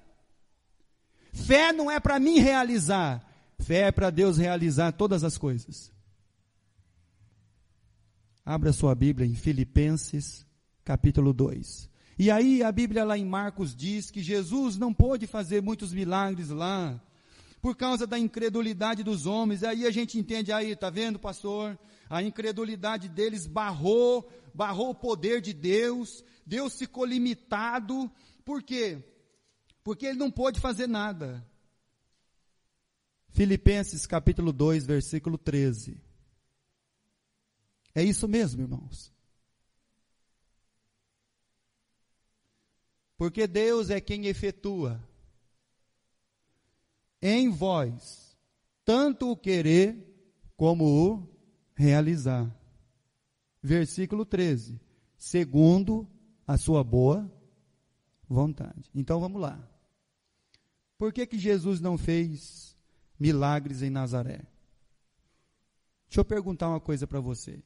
Fé não é para mim realizar, fé é para Deus realizar todas as coisas. Abra sua Bíblia em Filipenses, capítulo 2. E aí a Bíblia lá em Marcos diz que Jesus não pôde fazer muitos milagres lá, por causa da incredulidade dos homens. Aí a gente entende, aí, tá vendo, pastor? A incredulidade deles barrou o poder de Deus. Deus ficou limitado. Por quê? Porque ele não pôde fazer nada. Filipenses capítulo 2, versículo 13. É isso mesmo, irmãos. Porque Deus é quem efetua em vós tanto o querer como o realizar. Versículo 13. Segundo a sua boa vontade. Então vamos lá. Por que Jesus não fez milagres em Nazaré? Deixa eu perguntar uma coisa para você.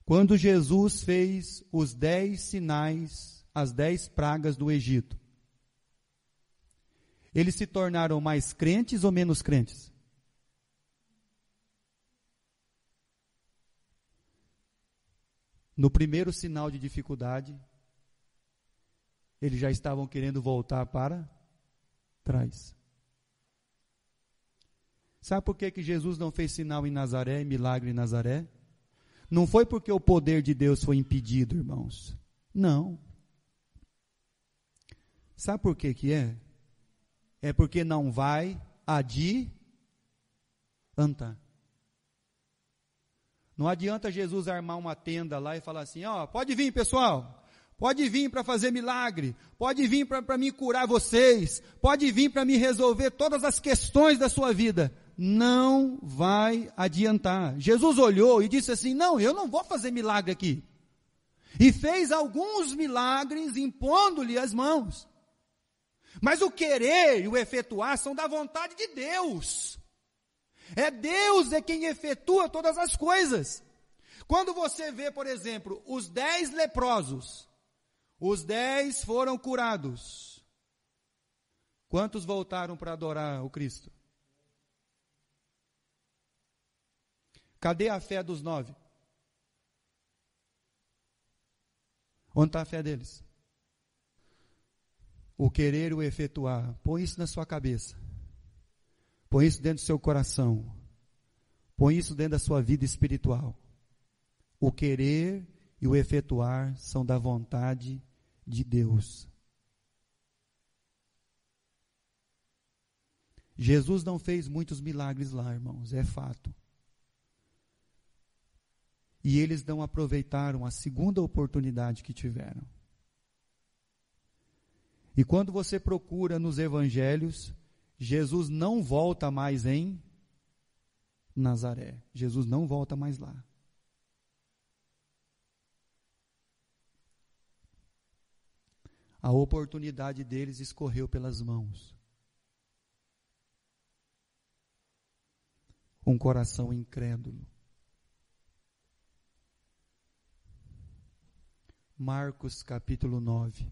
Quando Jesus fez os 10 sinais, as 10 pragas do Egito, eles se tornaram mais crentes ou menos crentes? No primeiro sinal de dificuldade, eles já estavam querendo voltar para trás. Sabe por que Jesus não fez sinal em Nazaré, milagre em Nazaré? Não foi porque o poder de Deus foi impedido, irmãos. Não. Sabe por que é? É porque não vai adiantar. Não adianta Jesus armar uma tenda lá e falar assim, ó, pode vir pessoal, pode vir para fazer milagre, pode vir para me curar vocês, pode vir para me resolver todas as questões da sua vida. Não vai adiantar. Jesus olhou e disse assim, não, eu não vou fazer milagre aqui. E fez alguns milagres impondo-lhe as mãos. Mas o querer e o efetuar são da vontade de Deus. Deus é quem efetua todas as coisas. Quando você vê, por exemplo, os 10 leprosos, os 10 foram curados. Quantos voltaram para adorar o Cristo? Cadê a fé dos 9? Onde está a fé deles? O querer e o efetuar. Põe isso na sua cabeça. Põe isso dentro do seu coração. Põe isso dentro da sua vida espiritual. O querer e o efetuar são da vontade de Deus. Jesus não fez muitos milagres lá, irmãos, é fato. E eles não aproveitaram a segunda oportunidade que tiveram. E quando você procura nos evangelhos, Jesus não volta mais em Nazaré. Jesus não volta mais lá. A oportunidade deles escorreu pelas mãos. Um coração incrédulo. Marcos capítulo 9.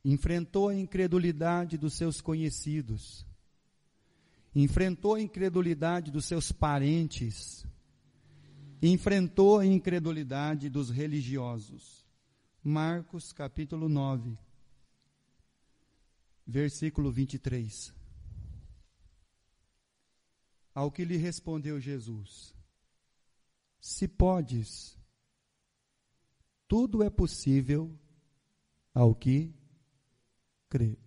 Enfrentou a incredulidade dos seus conhecidos. Enfrentou a incredulidade dos seus parentes. Enfrentou a incredulidade dos religiosos. Marcos capítulo 9, versículo 23. Ao que lhe respondeu Jesus: se podes, tudo é possível ao que crê.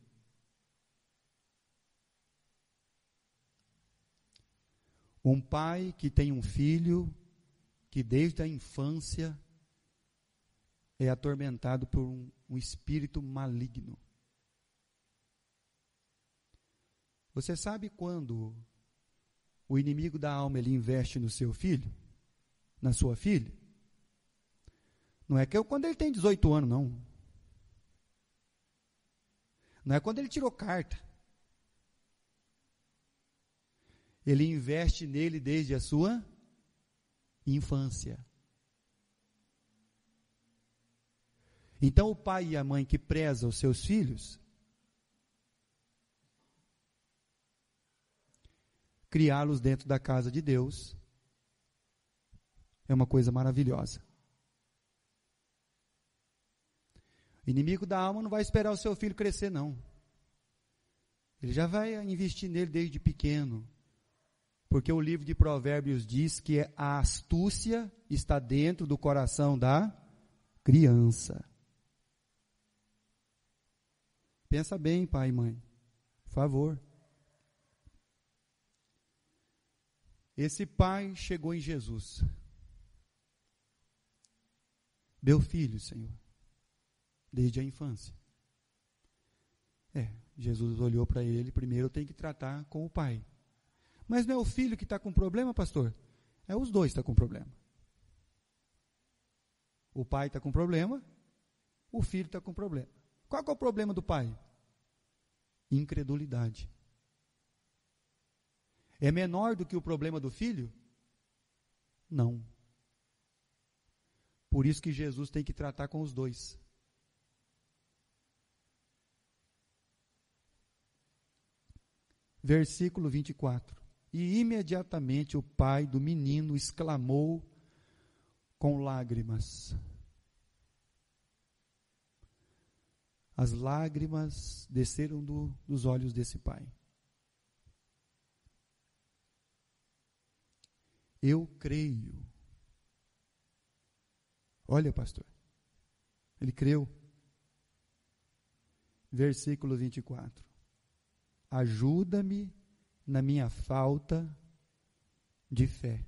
Um pai que tem um filho que desde a infância é atormentado por um espírito maligno. Você sabe quando o inimigo da alma ele investe no seu filho? Na sua filha? Não é que quando ele tem 18 anos, não. Não é quando ele tirou carta. Ele investe nele desde a sua infância. Então o pai e a mãe que prezam os seus filhos, criá-los dentro da casa de Deus, é uma coisa maravilhosa. O inimigo da alma não vai esperar o seu filho crescer, não. Ele já vai investir nele desde pequeno. Porque o livro de Provérbios diz que a astúcia está dentro do coração da criança. Pensa bem, pai e mãe. Por favor. Esse pai chegou em Jesus. Meu filho, Senhor, desde a infância. Jesus olhou para ele, primeiro eu tenho que tratar com o pai. Mas não é o filho que está com problema, pastor? É os dois que estão com problema. O pai está com problema, o filho está com problema. Qual que é o problema do pai? Incredulidade. É menor do que o problema do filho? Não. Por isso que Jesus tem que tratar com os dois. Versículo 24. E imediatamente o pai do menino exclamou com lágrimas. As lágrimas desceram dos olhos desse pai. Eu creio. Olha, pastor, ele creu. Versículo 24. Ajuda-me na minha falta de fé.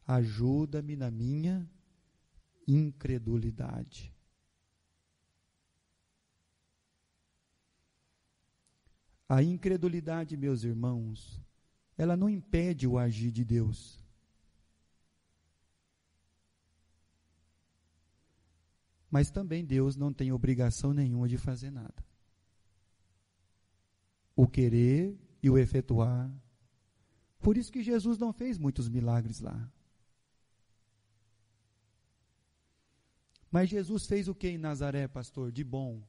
Ajuda-me na minha incredulidade. A incredulidade, meus irmãos, ela não impede o agir de Deus. Mas também Deus não tem obrigação nenhuma de fazer nada. O querer e o efetuar. Por isso que Jesus não fez muitos milagres lá. Mas Jesus fez o que em Nazaré, pastor? De bom.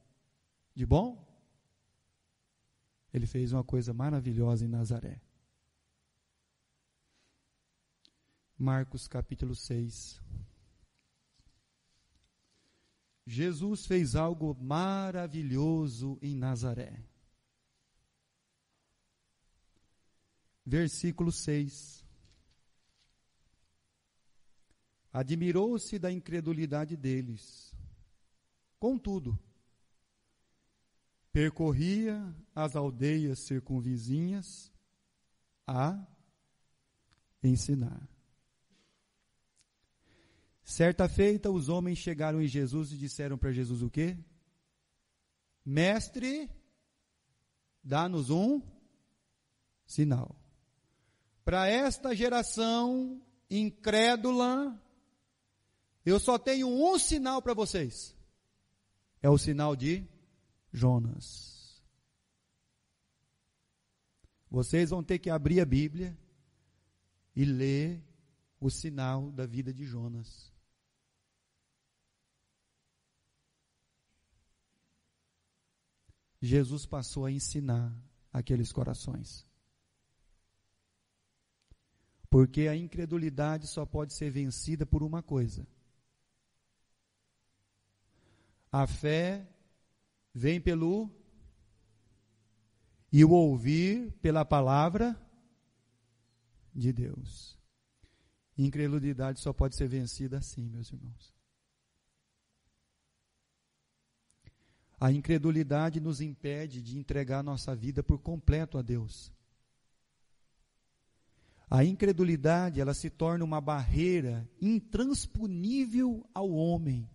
De bom? Ele fez uma coisa maravilhosa em Nazaré. Marcos capítulo 6. Jesus fez algo maravilhoso em Nazaré. Versículo 6. Admirou-se da incredulidade deles. Contudo, percorria as aldeias circunvizinhas a ensinar. Certa feita, os homens chegaram em Jesus e disseram para Jesus o quê? Mestre, dá-nos um sinal. Para esta geração incrédula, eu só tenho um sinal para vocês. É o sinal de Jonas. Vocês vão ter que abrir a Bíblia e ler o sinal da vida de Jonas. Jesus passou a ensinar aqueles corações. Porque a incredulidade só pode ser vencida por uma coisa. A fé vem pelo e o ouvir pela palavra de Deus. Incredulidade só pode ser vencida assim, meus irmãos. A incredulidade nos impede de entregar nossa vida por completo a Deus. A incredulidade, ela se torna uma barreira intransponível ao homem.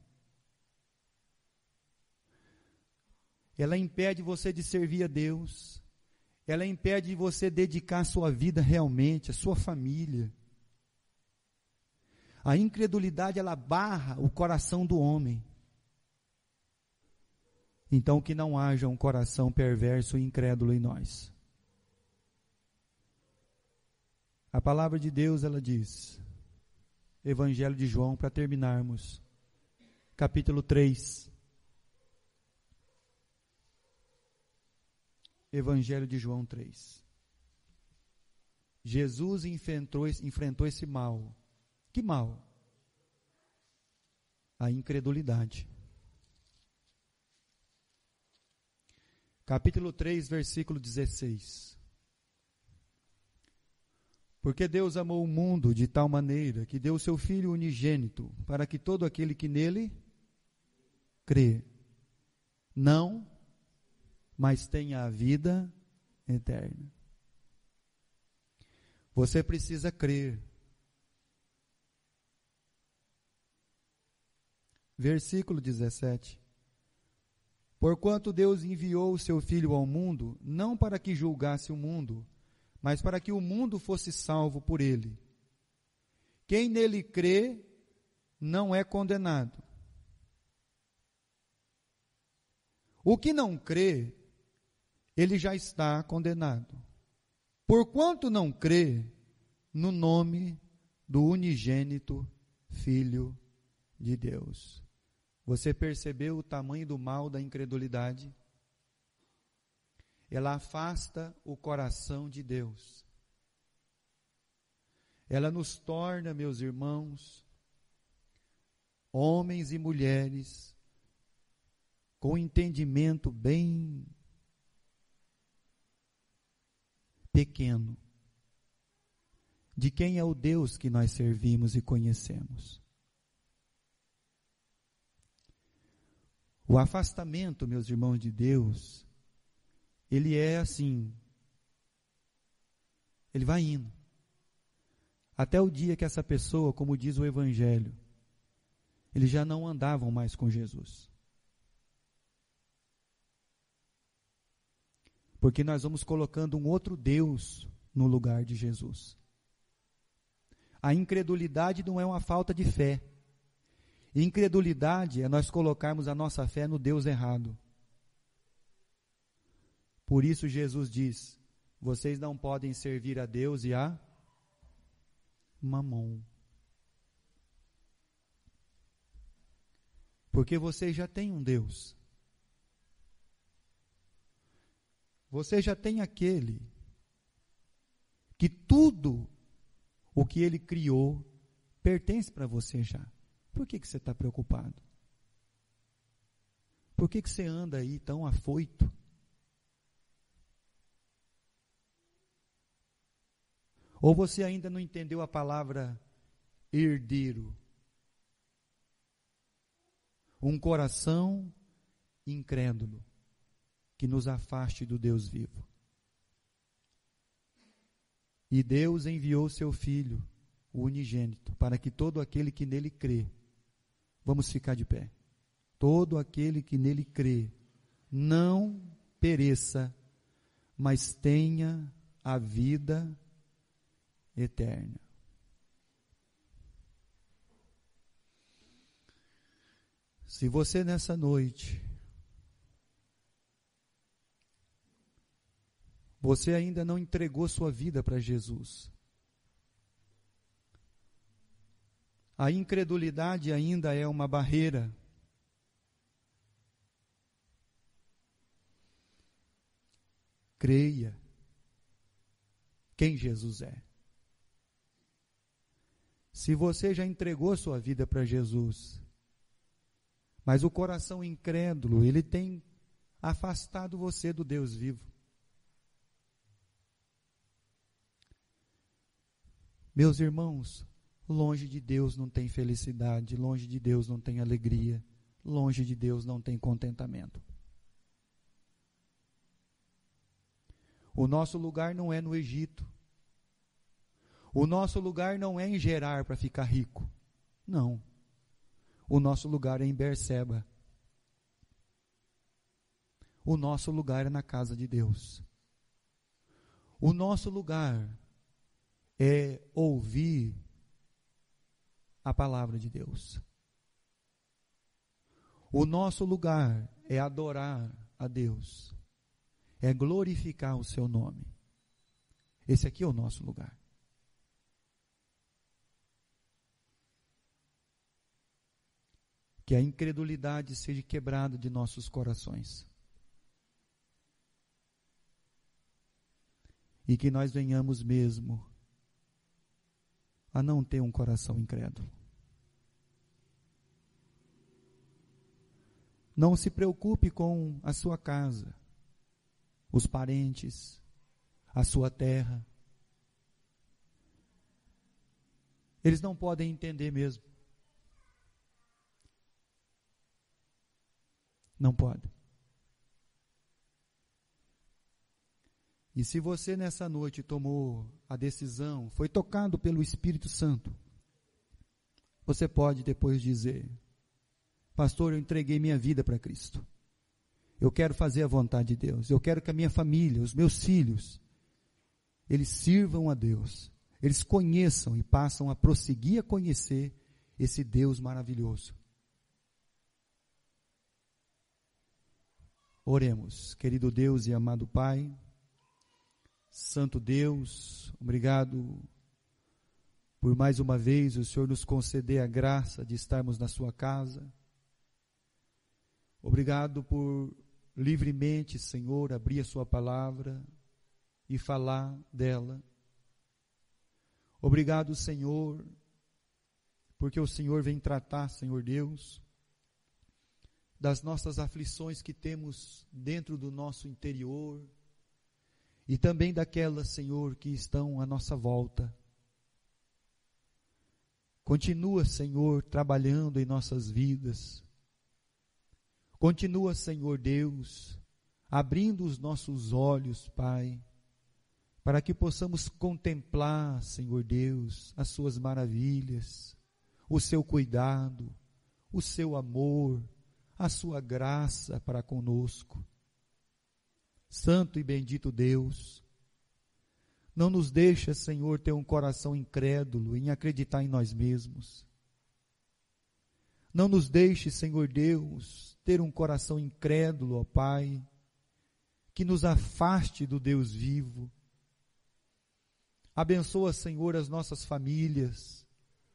Ela impede você de servir a Deus. Ela impede você dedicar a sua vida realmente, a sua família. A incredulidade, ela barra o coração do homem. Então, que não haja um coração perverso e incrédulo em nós. A palavra de Deus, ela diz, Evangelho de João, para terminarmos, capítulo 3. Evangelho de João 3. Jesus enfrentou esse mal. Que mal? A incredulidade. Capítulo 3, versículo 16. Porque Deus amou o mundo de tal maneira que deu o seu Filho unigênito, para que todo aquele que nele crê, não, mas tenha a vida eterna. Você precisa crer. Versículo 17. Porquanto Deus enviou o seu Filho ao mundo, não para que julgasse o mundo, mas para que o mundo fosse salvo por ele. Quem nele crê, não é condenado. O que não crê, ele já está condenado. Porquanto não crê no nome do unigênito Filho de Deus. Você percebeu o tamanho do mal da incredulidade? Ela afasta o coração de Deus. Ela nos torna, meus irmãos, homens e mulheres com entendimento bem pequeno de quem é o Deus que nós servimos e conhecemos. O afastamento, meus irmãos, de Deus, ele é assim, ele vai indo, até o dia que essa pessoa, como diz o Evangelho, eles já não andavam mais com Jesus. Porque nós vamos colocando um outro Deus no lugar de Jesus. A incredulidade não é uma falta de fé. Incredulidade é nós colocarmos a nossa fé no Deus errado. Por isso Jesus diz, vocês não podem servir a Deus e a Mamon. Porque vocês já têm um Deus. Você já tem aquele que tudo o que ele criou pertence para você já. Por que você está preocupado? Por que você anda aí tão afoito? Ou você ainda não entendeu a palavra herdeiro? Um coração incrédulo que nos afaste do Deus vivo. E Deus enviou seu Filho, o unigênito, para que todo aquele que nele crê, vamos ficar de pé, todo aquele que nele crê, não pereça, mas tenha a vida eterna. Se você nessa noite, você ainda não entregou sua vida para Jesus, a incredulidade ainda é uma barreira, creia quem Jesus é. Se você já entregou sua vida para Jesus, mas o coração incrédulo, ele tem afastado você do Deus vivo. Meus irmãos, longe de Deus não tem felicidade, longe de Deus não tem alegria, longe de Deus não tem contentamento. O nosso lugar não é no Egito. O nosso lugar não é em Gerar para ficar rico. Não. O nosso lugar é em Berseba. O nosso lugar é na casa de Deus. O nosso lugar é ouvir a palavra de Deus. O nosso lugar é adorar a Deus. É glorificar o seu nome. Esse aqui é o nosso lugar. Que a incredulidade seja quebrada de nossos corações. E que nós venhamos mesmo a não ter um coração incrédulo. Não se preocupe com a sua casa, os parentes, a sua terra. Eles não podem entender mesmo. Não pode. E se você nessa noite tomou a decisão, foi tocado pelo Espírito Santo, você pode depois dizer: pastor, eu entreguei minha vida para Cristo. Eu quero fazer a vontade de Deus. Eu quero que a minha família, os meus filhos, eles sirvam a Deus. Eles conheçam e passam a prosseguir a conhecer esse Deus maravilhoso. Oremos. Querido Deus e amado Pai, Santo Deus, obrigado por mais uma vez o Senhor nos conceder a graça de estarmos na sua casa. Obrigado por livremente, Senhor, abrir a sua palavra e falar dela. Obrigado, Senhor, porque o Senhor vem tratar, Senhor Deus, das nossas aflições que temos dentro do nosso interior e também daquelas, Senhor, que estão à nossa volta. Continua, Senhor, trabalhando em nossas vidas. Continua, Senhor Deus, abrindo os nossos olhos, Pai, para que possamos contemplar, Senhor Deus, as suas maravilhas, o seu cuidado, o seu amor, a sua graça para conosco. Santo e bendito Deus, não nos deixa, Senhor, ter um coração incrédulo em acreditar em nós mesmos. Não nos deixe, Senhor Deus, ter um coração incrédulo, ó Pai, que nos afaste do Deus vivo. Abençoa, Senhor, as nossas famílias,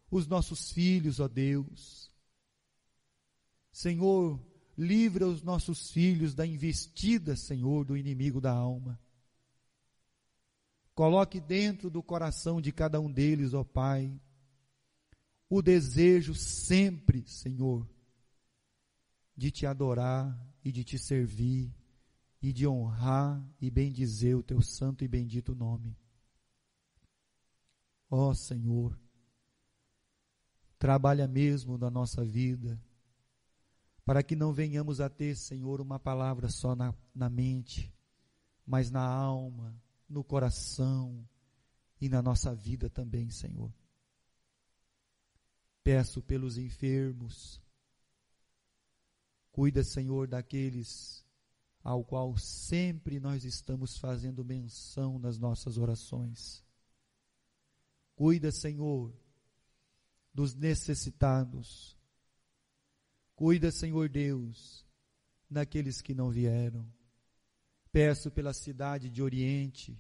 os nossos filhos, ó Deus. Senhor, livra os nossos filhos da investida, Senhor, do inimigo da alma. Coloque dentro do coração de cada um deles, ó Pai, o desejo sempre, Senhor, de te adorar e de te servir e de honrar e bendizer o teu santo e bendito nome. Ó Senhor, trabalha mesmo na nossa vida, para que não venhamos a ter, Senhor, uma palavra só na mente, mas na alma, no coração e na nossa vida também, Senhor. Peço pelos enfermos, cuida, Senhor, daqueles ao qual sempre nós estamos fazendo menção nas nossas orações. Cuida, Senhor, dos necessitados. Cuida, Senhor Deus, daqueles que não vieram. Peço pela cidade de Oriente,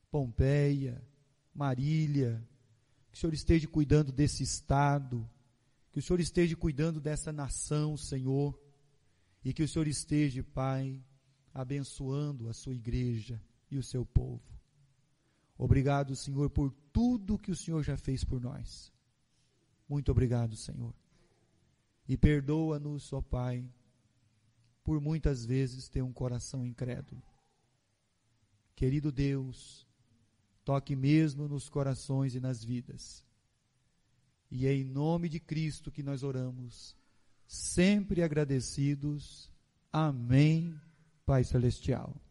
Pompeia, Marília, que o Senhor esteja cuidando desse estado, que o Senhor esteja cuidando dessa nação, Senhor, e que o Senhor esteja, Pai, abençoando a sua igreja e o seu povo. Obrigado, Senhor, por tudo que o Senhor já fez por nós. Muito obrigado, Senhor. E perdoa-nos, ó Pai, por muitas vezes ter um coração incrédulo. Querido Deus, toque mesmo nos corações e nas vidas. E é em nome de Cristo que nós oramos, sempre agradecidos. Amém, Pai Celestial.